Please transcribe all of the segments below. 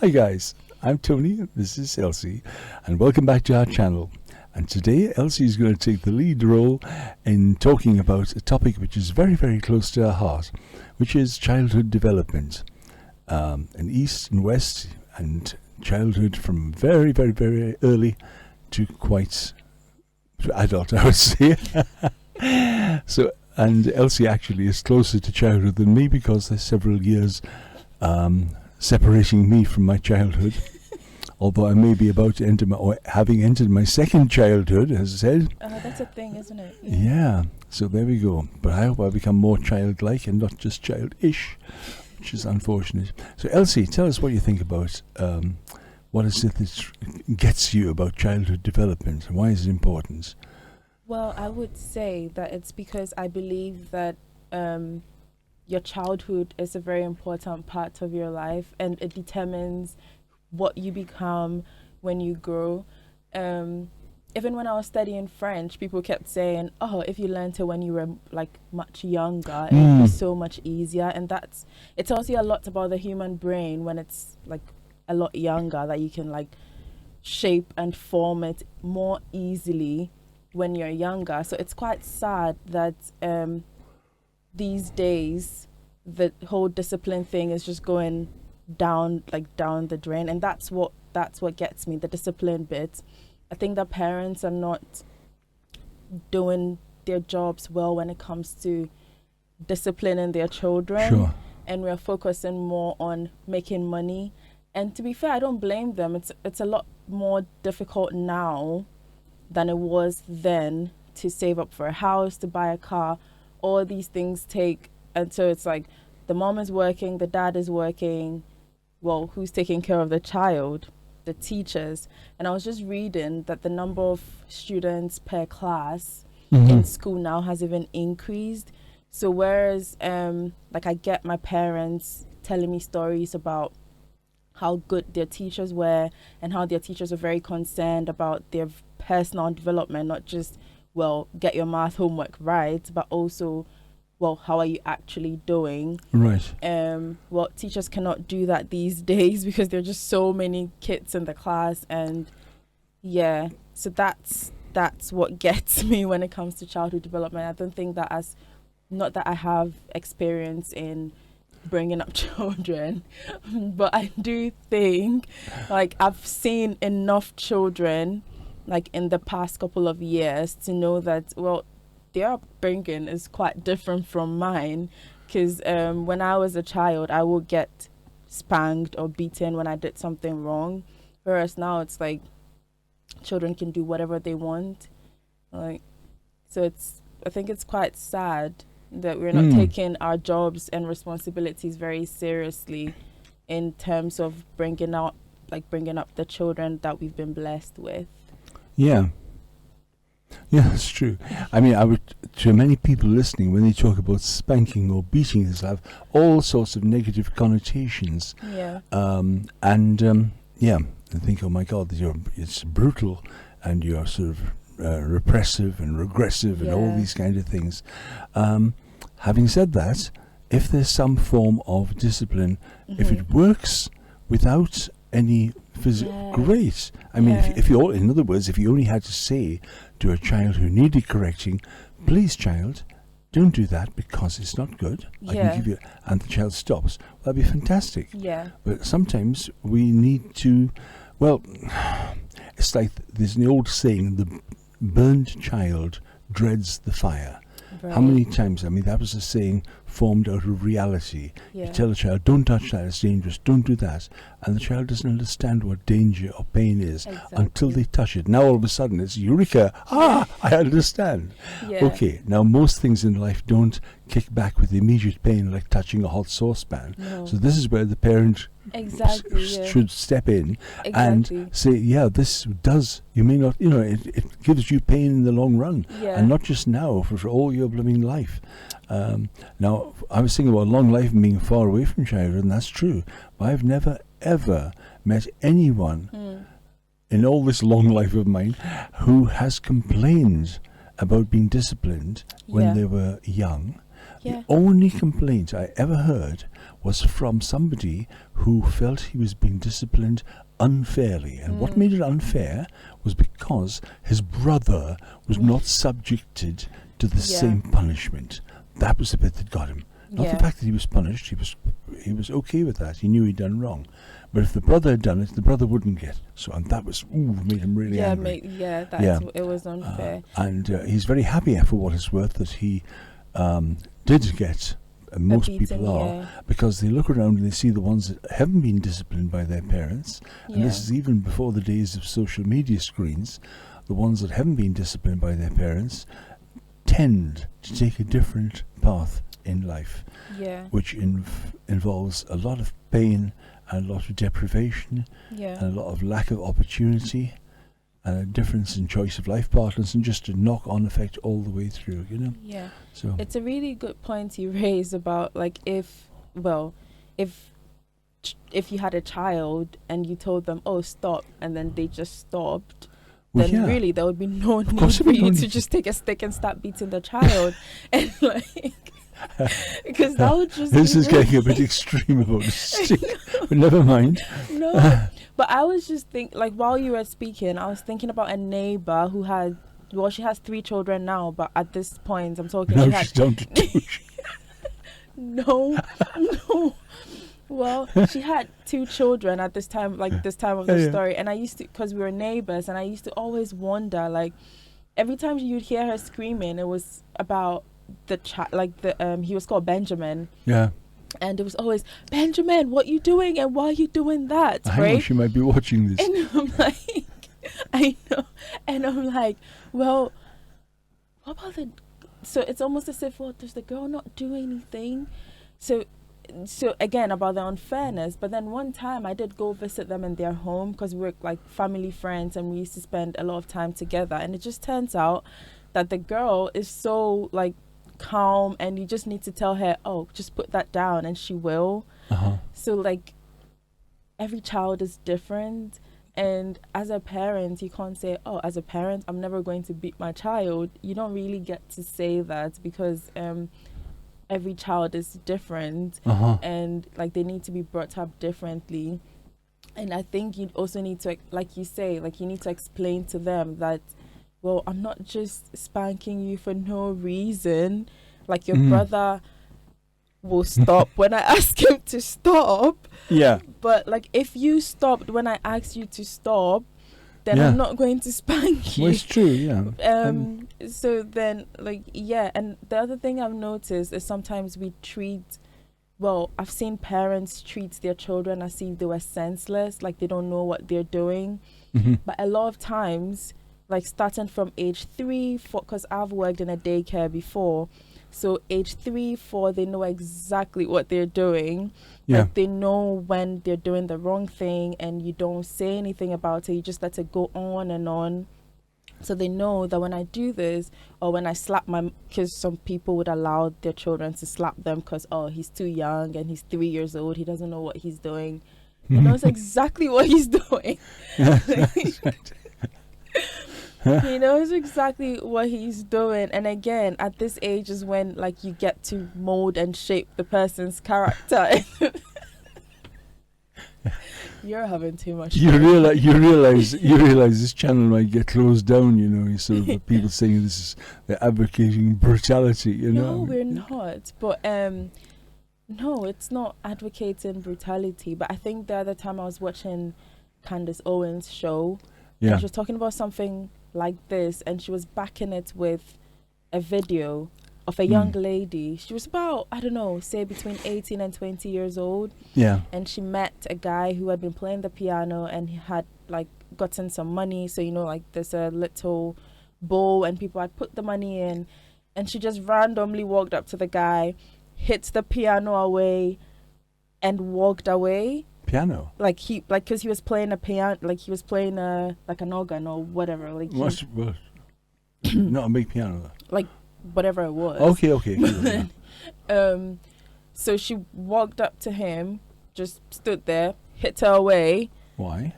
Hi guys, I'm Tony, this is Elsie, and welcome back to our channel. And today Elsie is going to take the lead role in talking about a topic which is very, very close to our heart, which is childhood development. And East and West, and childhood from very, very, very early to quite to adult, I would say. And Elsie actually is closer to childhood than me because there's several years separating me from my childhood. Although I may be about to enter or having entered my second childhood, as I said. That's a thing, isn't it? Yeah, so there we go. But I hope I become more childlike and not just childish, which is unfortunate. So Elsie, tell us what you think about what is it that gets you about childhood development and why is it important? Well, I would say that it's because I believe that your childhood is a very important part of your life, and it determines what you become when you grow. Even when I was studying French, people kept saying, "Oh, if you learned it when you were like much younger, it would be so much easier." And it tells you a lot about the human brain when it's like a lot younger, that you can like shape and form it more easily when you're younger. So it's quite sad that these days the whole discipline thing is just going down the drain, and that's what gets me, the discipline bit. I think that parents are not doing their jobs well when it comes to disciplining their children. Sure. And we're focusing more on making money. And to be fair, I don't blame them. It's a lot more difficult now than it was then to save up for a house, to buy a car. All these things take, and so it's like the mom is working, the dad is working. Well, who's taking care of the child? The teachers. And I was just reading that the number of students per class in school now has even increased. So whereas like I get my parents telling me stories about how good their teachers were and how their teachers were very concerned about their personal development, not just, well, get your math homework right, but also, well, how are you actually doing? Right. Well, teachers cannot do that these days because there are just so many kids in the class. And yeah, so that's what gets me when it comes to childhood development. I don't think that not that I have experience in bringing up children, but I do think like I've seen enough children like in the past couple of years to know that, well, their upbringing is quite different from mine, because when I was a child I would get spanked or beaten when I did something wrong, whereas now it's like children can do whatever they want. Like, so I think it's quite sad that we're not taking our jobs and responsibilities very seriously in terms of bringing up the children that we've been blessed with. Yeah, that's true. I mean, to many people listening, when they talk about spanking or beating, this have all sorts of negative connotations. Yeah. They think, oh my God, it's brutal, and you're sort of repressive and regressive and all these kind of things. Having said that, if there's some form of discipline, if it works without any physical, great. I mean, in other words, if you only had to say to a child who needed correcting, please, child, don't do that because it's not good. I can give you, and the child stops. That'd be fantastic. Yeah. But sometimes we need to, well, it's like there's an old saying, the burned child dreads the fire. Right. How many times, I mean, that was a saying formed out of reality. You tell a child, don't touch that, it's dangerous, don't do that. And the child doesn't understand what danger or pain is until they touch it. Now all of a sudden it's eureka, I understand. Yeah. Okay, now most things in life don't kick back with immediate pain like touching a hot saucepan. No. So this is where the parent should step in and say, this does, you may not, it gives you pain in the long run, and not just now, for all your blooming life. Now, I was thinking about long life and being far away from childhood, and that's true, but I've never ever met anyone in all this long life of mine who has complained about being disciplined when they were young. Yeah. The only complaint I ever heard was from somebody who felt he was being disciplined unfairly. And what made it unfair was because his brother was not subjected to the same punishment. That was the bit that got him. Not the fact that he was punished. He was okay with that. He knew he'd done wrong. But if the brother had done it, the brother wouldn't get. So, and that was made him really angry. It was unfair. And he's very happy for what it's worth that he did get. And most people are, because they look around and they see the ones that haven't been disciplined by their parents, and this is even before the days of social media screens. The ones that haven't been disciplined by their parents tend to take a different path in life, which involves a lot of pain and a lot of deprivation and a lot of lack of opportunity and a difference in choice of life partners, and just a knock-on effect all the way through, you know. Yeah. So it's a really good point you raise about, like, if you had a child and you told them, oh, stop, and then they just stopped, then really there would be no need for you to just take a stick and start beating the child. And like, because that would just this is getting a bit extreme about the stick, but never mind. No, but I was just like, while you were speaking, I was thinking about a neighbor who had, well, she has 3 children now, but at this point I'm talking she's down to 2. No. Well, she had 2 children at this time, like this time of the story, and I used to, because we were neighbors, and I used to always wonder, like, every time you'd hear her screaming, it was about the child, like he was called Benjamin. Yeah. And it was always, Benjamin, what you doing and why are you doing that? I know she might be watching this. And I'm like, I know, and I'm like, well, what about so it's almost as if, well, does the girl not do anything? So again, about the unfairness. But then one time I did go visit them in their home, because we were like family friends and we used to spend a lot of time together, and it just turns out that the girl is so like calm, and you just need to tell her, oh, just put that down, and she will. So like, every child is different, and as a parent you can't say, oh, as a parent I'm never going to beat my child. You don't really get to say that, because every child is different, and like they need to be brought up differently. And I think you also need to, like you say, like you need to explain to them that, well, I'm not just spanking you for no reason. Like, your brother will stop when I ask him to stop. Yeah. But like, if you stopped when I asked you to stop, then I'm not going to spank you. Well, it's true, yeah. So then, like, and the other thing I've noticed is sometimes we I've seen parents treat their children as if they were senseless, like they don't know what they're doing. But a lot of times, like starting from age 3, 4, because I've worked in a daycare before, so age 3, 4, they know exactly what they're doing. Like, they know when they're doing the wrong thing, and you don't say anything about it. You just let it go on and on. So they know that when I do this, or when I slap because some people would allow their children to slap them because, oh, he's too young and he's 3 years old, he doesn't know what he's doing. He knows exactly what he's doing. He knows exactly what he's doing. And again, at this age is when, like, you get to mold and shape the person's character. You're having too much you realize this channel might get closed down, you know. Sort of people saying they're advocating brutality, you know. No, we're not. But no, it's not advocating brutality. But I think the other time I was watching Candace Owens' show, and she was talking about something like this, and she was backing it with a video of a young lady. She was about, I don't know, say between 18 and 20 years old. Yeah. And she met a guy who had been playing the piano, and he had like gotten some money. So, you know, like there's a little bowl and people had put the money in, and she just randomly walked up to the guy, hit the piano away, and walked away. Piano? Because he was playing a piano, like he was playing like an organ or whatever. Like not a big piano though. Like whatever it was. Okay. So she walked up to him, just stood there, hit her away. Why?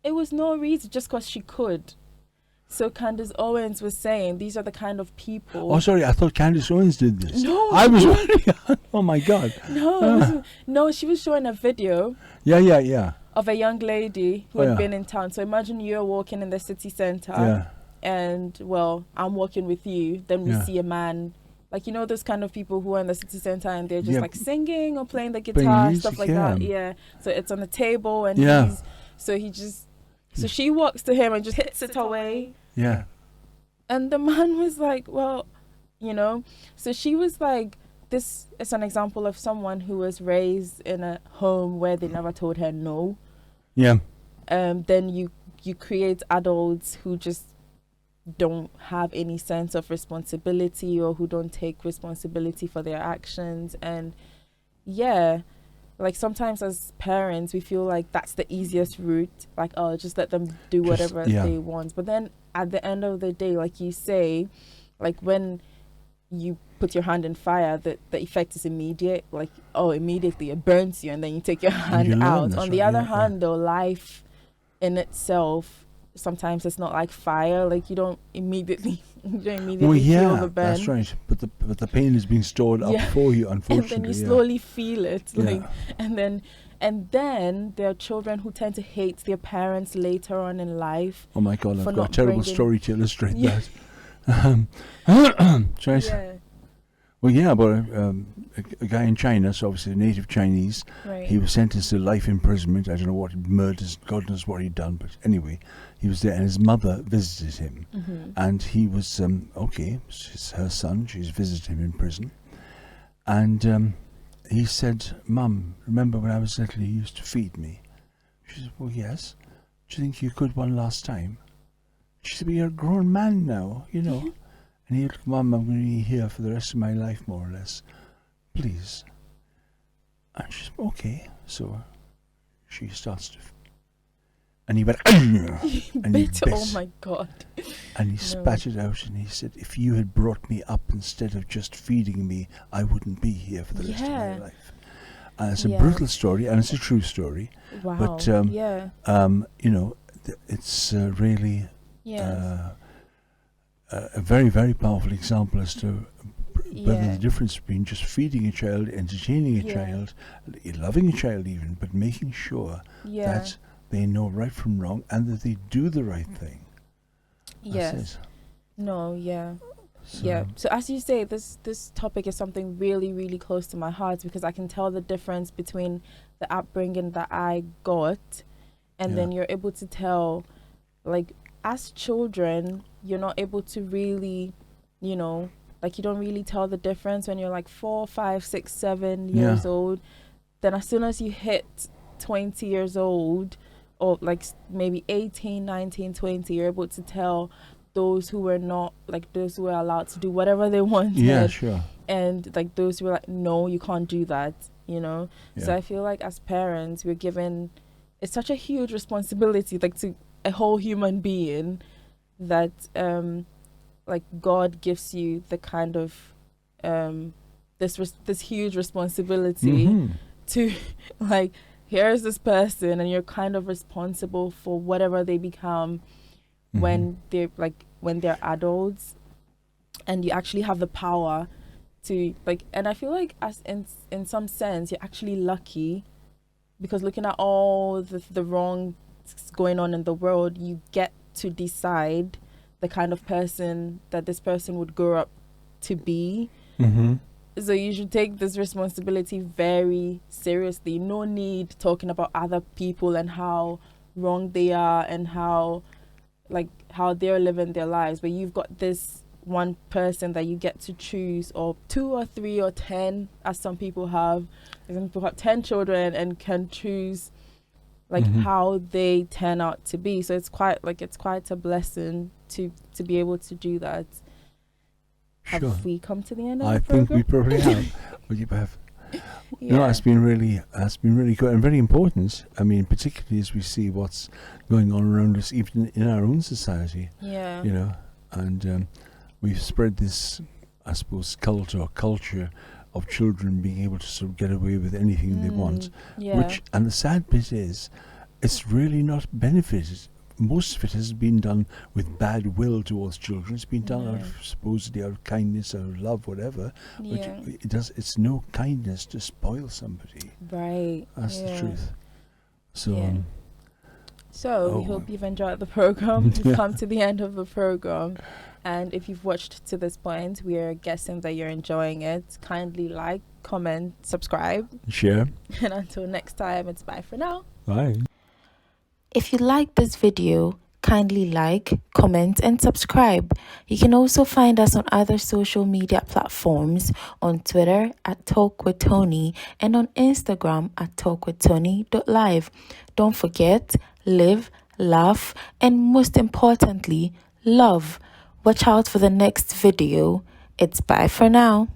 It was no reason, just because she could. So Candace Owens was saying these are the kind of people. Oh, sorry, I thought Candace Owens did this. No, I was wondering. Oh my God. No, she was showing a video Yeah. of a young lady who Oh, had yeah. been in town. So imagine you're walking in the city center, Yeah. and well, I'm walking with you. Then we Yeah. see a man, like, you know, those kind of people who are in the city center and they're just Yeah. like singing or playing the Playing guitar, music, stuff like yeah. that. Yeah. So it's on the table, and Yeah. so she walks to him and just hits it away. Yeah. And the man was like, well, you know, so she was like, this is an example of someone who was raised in a home where they never told her no. Yeah. Then you create adults who just don't have any sense of responsibility, or who don't take responsibility for their actions. And yeah, like sometimes as parents we feel like that's the easiest route, like, oh, just let them do whatever they want. But then at the end of the day, like you say, like when you put your hand in fire, the effect is immediate. Like, oh, immediately it burns you, and then you take your hand out. On the other hand, though, life in itself, sometimes it's not like fire. Like you don't immediately feel the burn. That's right. But the pain is being stored up for you, unfortunately. And then you slowly feel it, like, and then there are children who tend to hate their parents later on in life. Oh my God, I've got a terrible story to illustrate that. Yeah. Well, yeah, but a guy in China, so obviously a native Chinese, he was sentenced to life imprisonment. I don't know what murders, God knows what he'd done, but anyway, he was there, and his mother visited him, and he was it's her son. She's visited him in prison, and he said, "Mum, remember when I was little, you used to feed me?" She said, "Well, yes. Do you think you could one last time?" She said, "But you're a grown man now, you know." And he looked, "Mum, I'm going to be here for the rest of my life, more or less. Please." And she said, "Okay." So she starts to... And he went... and he bit. Oh my God. And he spat it out, and he said, "If you had brought me up instead of just feeding me, I wouldn't be here for the rest of my life." And it's a brutal story, and it's a true story. Wow. But, you know, it's really... a very, very powerful example as to whether the difference between just feeding a child, entertaining a child, loving a child even, but making sure that they know right from wrong and that they do the right thing. Yes. So as you say, this topic is something really, really close to my heart, because I can tell the difference between the upbringing that I got, and then you're able to tell, like, as children, you're not able to really, you know, like, you don't really tell the difference when you're like 4, 5, 6, 7 years old. Then as soon as you hit 20 years old, or like maybe 18, 19, 20, you're able to tell those who were not, like, those who were allowed to do whatever they wanted. Yeah, sure. And like those who were like, no, you can't do that, you know. So I feel like as parents, we're given, it's such a huge responsibility, like, to a whole human being, that like God gives you the kind of this huge responsibility to, like, here's this person, and you're kind of responsible for whatever they become when they're adults, and you actually have the power to, like, and I feel like as in some sense you're actually lucky, because looking at all the wrong going on in the world, you get to decide the kind of person that this person would grow up to be. So you should take this responsibility very seriously. No need talking about other people and how wrong they are and how they're living their lives, but you've got this one person that you get to choose, or 2 or 3 or 10, as some people have. Some people have 10 children and can choose how they turn out to be. So it's quite a blessing to be able to do that. Sure. Have we come to the end of I the think program? we probably have. Well, you have. No, it's been really good and very important. I mean, particularly as we see what's going on around us, even in our own society. Yeah. You know, and we've spread this, I suppose, cult or culture of children being able to sort of get away with anything they want. Yeah. And the sad bit is, it's really not benefited most of it has been done with bad will towards children. It's been done out of, supposedly out of kindness, out of love, whatever. Yeah. But it's no kindness to spoil somebody. Right. That's the truth. So. Yeah. So we hope you've enjoyed the program. We've come to the end of the program. And if you've watched to this point, we are guessing that you're enjoying it. Kindly like, comment, subscribe. Share. And until next time, it's bye for now. Bye. If you like this video, kindly like, comment, and subscribe. You can also find us on other social media platforms, on Twitter at Talk with Tony and on Instagram at talkwithtony.live. Don't forget, live, laugh, and most importantly, love. Watch out for the next video. It's bye for now.